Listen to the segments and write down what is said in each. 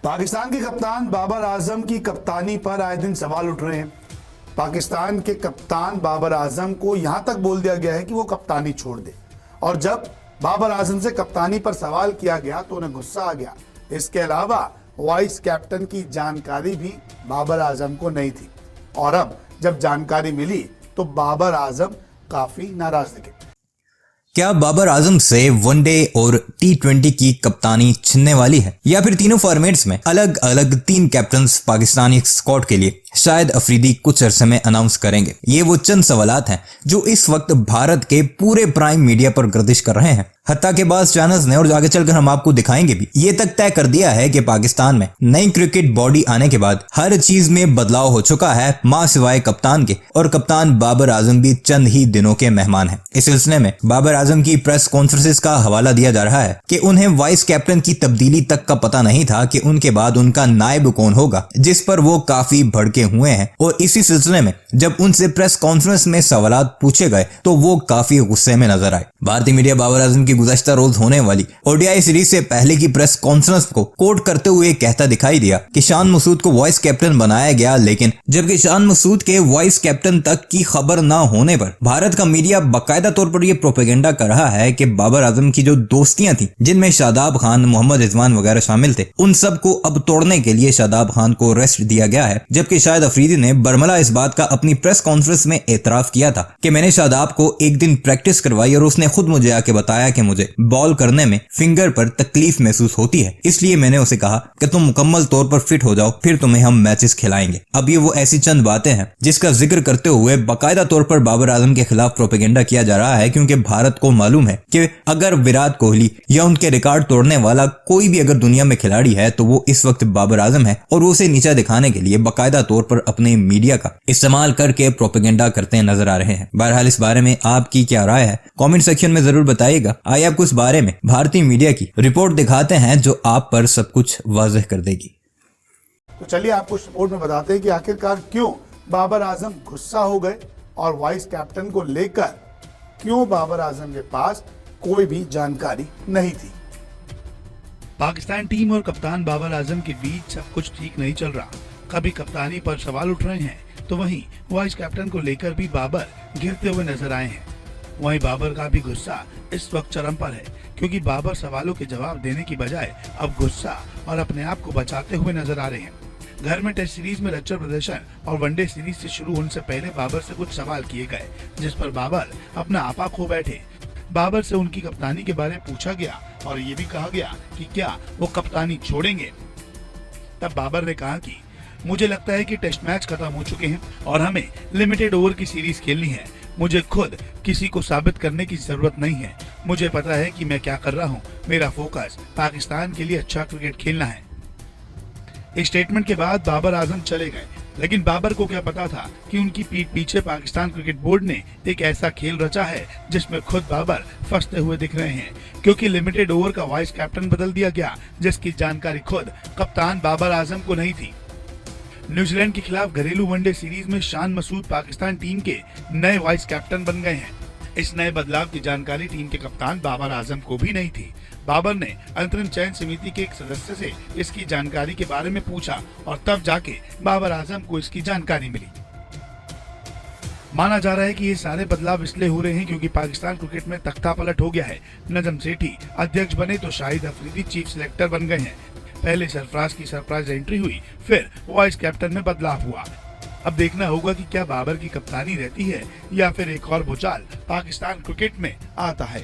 पाकिस्तान के कप्तान बाबर आजम की कप्तानी पर आए दिन सवाल उठ रहे हैं। पाकिस्तान के कप्तान बाबर आजम को यहां तक बोल दिया गया है कि वो कप्तानी छोड़ दे, और जब बाबर आजम से कप्तानी पर सवाल किया गया तो उन्हें गुस्सा आ गया। इसके अलावा वाइस कैप्टन की जानकारी भी बाबर आजम को नहीं थी, और अब जब जानकारी मिली तो बाबर आजम काफी नाराज दिखे। क्या बाबर आजम से वनडे और T20 की कप्तानी छिनने वाली है, या फिर तीनों फॉर्मेट्स में अलग अलग 3 कैप्टन्स पाकिस्तानी स्क्वाड के लिए शायद अफरीदी कुछ अरसे में अनाउंस करेंगे? ये वो चंद सवालात हैं जो इस वक्त भारत के पूरे प्राइम मीडिया पर गर्दिश कर रहे हैं। हत्ता के बाद चैनल्स ने, और आगे चलकर हम आपको दिखाएंगे भी, ये तक तय कर दिया है कि पाकिस्तान में नई क्रिकेट बॉडी आने के बाद हर चीज में बदलाव हो चुका है, मां सिवाय कप्तान के, और कप्तान बाबर आजम भी चंद ही दिनों के मेहमान हैं। इस सिलसिले में बाबर आजम की प्रेस कॉन्फ्रेंसेस का हवाला दिया जा रहा है कि उन्हें वाइस कैप्टन की तब्दीली तक का पता नहीं था कि उनके बाद उनका नायब कौन होगा, जिस पर वो काफी भड़के हुए हैं। और इसी सिलसिले में जब उनसे प्रेस कॉन्फ्रेंस में सवालात पूछे गए तो वो काफी गुस्से में नजर आए। भारतीय मीडिया बाबर आजम की गुज़श्ता रोज होने वाली ओडीआई सीरीज से पहले की प्रेस कॉन्फ्रेंस को कोट करते हुए कहता दिखाई दिया कि शान मसूद को वाइस कैप्टन बनाया गया, लेकिन जबकि शान मसूद के वाइस कैप्टन तक की खबर न होने पर भारत का मीडिया बाकायदा तौर पर यह प्रोपेगेंडा कर रहा है कि बाबर आजम की जो दोस्तियां थी, जिनमें शादाब खान, मोहम्मद रिजवान वगैरह शामिल थे, उन सब को अब तोड़ने के लिए शादाब खान को रेस्ट दिया गया है। जबकि शाहिद अफरीदी ने बरमला इस बात का अपनी प्रेस कॉन्फ्रेंस में एतराफ किया था कि मैंने शादाब को एक दिन प्रैक्टिस करवाई और उसने खुद मुझे आके बताया कि मुझे बॉल करने में फिंगर पर तकलीफ महसूस होती है, इसलिए मैंने उसे कहा कि तुम मुकम्मल तौर पर फिट हो जाओ, फिर तुम्हें हम मैचेस खिलाएंगे। अब ये वो ऐसी चंद बातें हैं जिसका जिक्र करते हुए बाकायदा तौर पर बाबर आजम के खिलाफ प्रोपेगेंडा किया जा रहा है, क्योंकि भारत को मालूम है कि अगर विराट कोहली या उनके रिकॉर्ड तोड़ने वाला कोई भी अगर दुनिया में खिलाड़ी है तो वो इस वक्त बाबर आजम है, और वो उसे नीचा दिखाने के लिए बाकायदा तौर पर अपने मीडिया का इस्तेमाल करके प्रोपेगेंडा करते नजर आ रहे हैं। बहरहाल इस बारे में आपकी क्या राय है, कमेंट सेक्शन में जरूर बताइएगा। आइए आपको इस बारे में भारतीय मीडिया की रिपोर्ट दिखाते हैं जो आप पर सब कुछ वाज़ेह कर देगी। तो चलिए आपको रिपोर्ट में बताते हैं कि आखिरकार क्यों बाबर आजम गुस्सा हो गए, और वाइस कैप्टन को लेकर क्यों बाबर आजम के पास कोई भी जानकारी नहीं थी। पाकिस्तान टीम और कप्तान बाबर आजम के बीच सब कुछ ठीक नहीं चल रहा। कभी कप्तानी पर सवाल उठ रहे हैं तो वहीं वाइस कैप्टन को लेकर भी बाबर गिरते हुए नजर आए हैं। वहीं बाबर का भी गुस्सा इस वक्त चरम पर है, क्योंकि बाबर सवालों के जवाब देने की बजाय अब गुस्सा और अपने आप को बचाते हुए नजर आ रहे हैं। घर में टेस्ट सीरीज में रच्चर प्रदर्शन और वनडे सीरीज से शुरू होने से पहले बाबर से कुछ सवाल किए गए, जिस पर बाबर अपना आपा खो बैठे। बाबर से उनकी कप्तानी के बारे में पूछा गया और ये भी कहा गया कि क्या वो कप्तानी छोड़ेंगे। तब बाबर ने कहा कि मुझे लगता है कि टेस्ट मैच खत्म हो चुके हैं और हमें लिमिटेड ओवर की सीरीज खेलनी है। मुझे खुद किसी को साबित करने की जरूरत नहीं है। मुझे पता है कि मैं क्या कर रहा हूँ। मेरा फोकस पाकिस्तान के लिए अच्छा क्रिकेट खेलना है। इस स्टेटमेंट के बाद बाबर आजम चले गए, लेकिन बाबर को क्या पता था कि उनकी पीठ पीछे पाकिस्तान क्रिकेट बोर्ड ने एक ऐसा खेल रचा है जिसमें खुद बाबर फंसते हुए दिख रहे हैं, क्योंकि लिमिटेड ओवर का वाइस कैप्टन बदल दिया गया, जिसकी जानकारी खुद कप्तान बाबर आजम को नहीं थी। न्यूजीलैंड के खिलाफ घरेलू वनडे सीरीज में शान मसूद पाकिस्तान टीम के नए वाइस कैप्टन बन गए हैं। इस नए बदलाव की जानकारी टीम के कप्तान बाबर आजम को भी नहीं थी। बाबर ने अंतरिम चयन समिति के एक सदस्य से इसकी जानकारी के बारे में पूछा और तब जाके बाबर आजम को इसकी जानकारी मिली। माना जा रहा है कि ये सारे बदलाव इसलिए हो रहे हैं क्योंकि पाकिस्तान क्रिकेट में तख्ता पलट हो गया है। नजम सेठी अध्यक्ष बने तो शाहिद अफरीदी चीफ सिलेक्टर बन गए हैं। पहले सरफराज की सरप्राइज एंट्री हुई, फिर वाइस कैप्टन में बदलाव हुआ। अब देखना होगा कि क्या बाबर की कप्तानी रहती है या फिर एक और भूचाल पाकिस्तान क्रिकेट में आता है।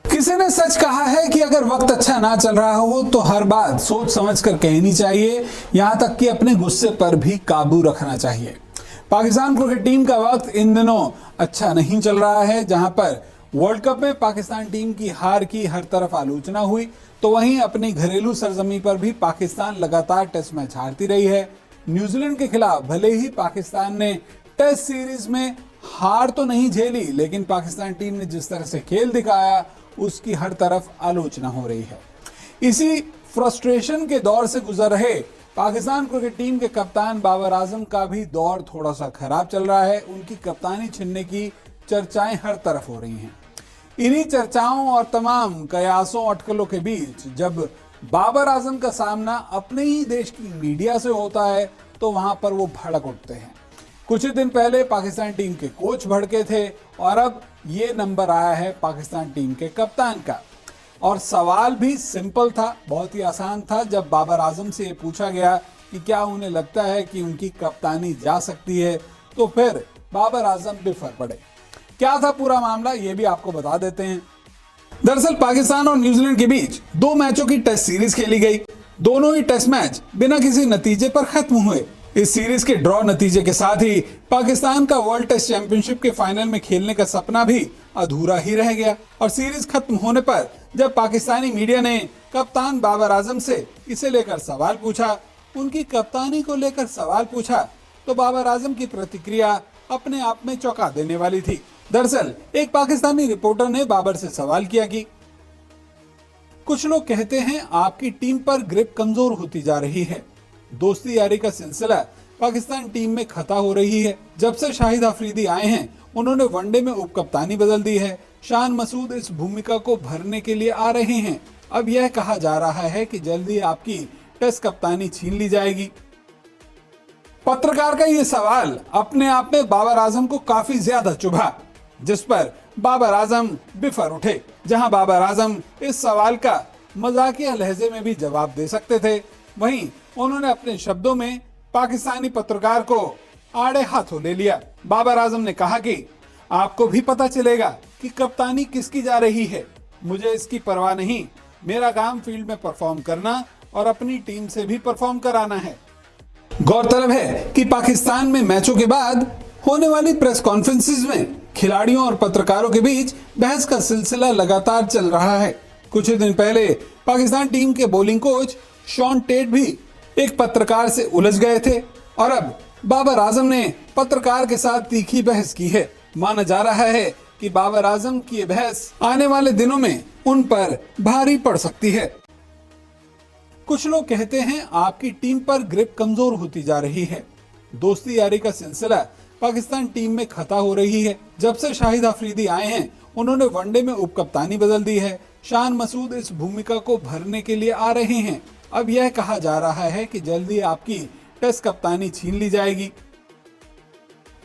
किसी ने सच कहा है कि अगर वक्त अच्छा ना चल रहा हो तो हर बात सोच समझ कर कहनी चाहिए, यहाँ तक कि अपने गुस्से पर भी काबू रखना चाहिए। पाकिस्तान क्रिकेट टीम का वक्त इन दिनों अच्छा नहीं चल रहा है। जहां पर वर्ल्ड कप में पाकिस्तान टीम की हार की हर तरफ आलोचना हुई, तो वहीं अपनी घरेलू सरजमी पर भी पाकिस्तान लगातार टेस्ट मैच हारती रही है। न्यूजीलैंड के खिलाफ भले ही पाकिस्तान ने टेस्ट सीरीज में हार तो नहीं झेली, लेकिन पाकिस्तान टीम ने जिस तरह से खेल दिखाया उसकी हर तरफ आलोचना हो रही है। इसी फ्रस्ट्रेशन के दौर से गुजर रहे पाकिस्तान क्रिकेट टीम के कप्तान बाबर आजम का भी दौर थोड़ा सा खराब चल रहा है। उनकी कप्तानी छीनने की चर्चाएं हर तरफ हो रही हैं। इन्हीं चर्चाओं और तमाम कयासों अटकलों के बीच जब बाबर आजम का सामना अपने ही देश की मीडिया से होता है तो वहां पर वो भड़क उठते हैं। कुछ ही दिन पहले पाकिस्तान टीम के कोच भड़के थे और अब ये नंबर आया है पाकिस्तान टीम के कप्तान का। और सवाल भी सिंपल था, बहुत ही आसान था। जब बाबर आजम से ये पूछा गया कि क्या उन्हें लगता है कि उनकी कप्तानी जा सकती है, तो फिर बाबर आजम बिफर पड़े। क्या था पूरा मामला, ये भी आपको बता देते हैं। दरअसल पाकिस्तान और न्यूजीलैंड के बीच 2 मैचों की टेस्ट सीरीज खेली गई। दोनों ही टेस्ट मैच बिना किसी नतीजे पर खत्म हुए। इस सीरीज के ड्रॉ नतीजे के साथ ही पाकिस्तान का वर्ल्ड टेस्ट चैंपियनशिप के फाइनल में खेलने का सपना भी अधूरा ही रह गया। और सीरीज खत्म होने पर जब पाकिस्तानी मीडिया ने कप्तान बाबर आजम से इसे लेकर सवाल पूछा, उनकी कप्तानी को लेकर सवाल पूछा, तो बाबर आजम की प्रतिक्रिया अपने आप में चौंका देने वाली थी। दरअसल एक पाकिस्तानी रिपोर्टर ने बाबर से सवाल किया कि कुछ लोग कहते हैं आपकी टीम पर ग्रिप कमजोर होती जा रही है। दोस्ती यारी का सिलसिला पाकिस्तान टीम में खता हो रही है। जब से शाहिद अफरीदी आए हैं उन्होंने वनडे में उप कप्तानी बदल दी है। शान मसूद इस भूमिका को भरने के लिए आ रहे हैं। अब यह कहा जा रहा है कि जल्दी आपकी टेस्ट कप्तानी छीन ली जाएगी। पत्रकार का ये सवाल अपने आप में बाबर आजम को काफी ज्यादा चुभा, जिस पर बाबर आजम बिफर उठे। जहां बाबर आजम इस सवाल का मजाकिया लहजे में भी जवाब दे सकते थे, वहीं उन्होंने अपने शब्दों में पाकिस्तानी पत्रकार को आड़े हाथों ले लिया। बाबर आजम ने कहा कि आपको भी पता चलेगा कि कप्तानी किसकी जा रही है। मुझे इसकी परवाह नहीं, मेरा काम फील्ड में परफॉर्म करना और अपनी टीम से भी परफॉर्म कराना है। गौरतलब है कि पाकिस्तान में मैचों के बाद होने वाली प्रेस कॉन्फ्रेंसेस में खिलाड़ियों और पत्रकारों के बीच बहस का सिलसिला लगातार चल रहा है। कुछ ही दिन पहले पाकिस्तान टीम के बॉलिंग कोच शॉन टेट भी एक पत्रकार से उलझ गए थे और अब बाबर आजम ने पत्रकार के साथ तीखी बहस की है। माना जा रहा है कि बाबर आजम की ये बहस आने वाले दिनों में उन पर भारी पड़ सकती है। कुछ लोग कहते हैं आपकी टीम पर ग्रिप कमजोर होती जा रही है। दोस्ती यारी का सिलसिला पाकिस्तान टीम में खता हो रही है। जब से शाहिद अफरीदी आए हैं उन्होंने वनडे में उप कप्तानी बदल दी है। शान मसूद इस भूमिका को भरने के लिए आ रहे हैं। अब यह कहा जा रहा है कि जल्दी आपकी टेस्ट कप्तानी छीन ली जाएगी।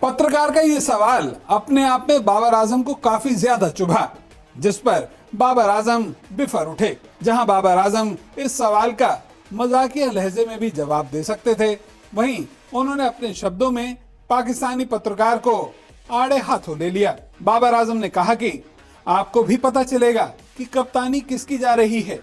पत्रकार का ये सवाल अपने आप में बाबर आजम को काफी ज्यादा चुभा, जिस पर बाबर आजम बिफर उठे। जहां बाबर आजम इस सवाल का मजाकिया लहजे में भी जवाब दे सकते थे, वहीं उन्होंने अपने शब्दों में पाकिस्तानी पत्रकार को आड़े हाथों ले लिया। बाबर आजम ने कहा कि आपको भी पता चलेगा कि कप्तानी किसकी जा रही है।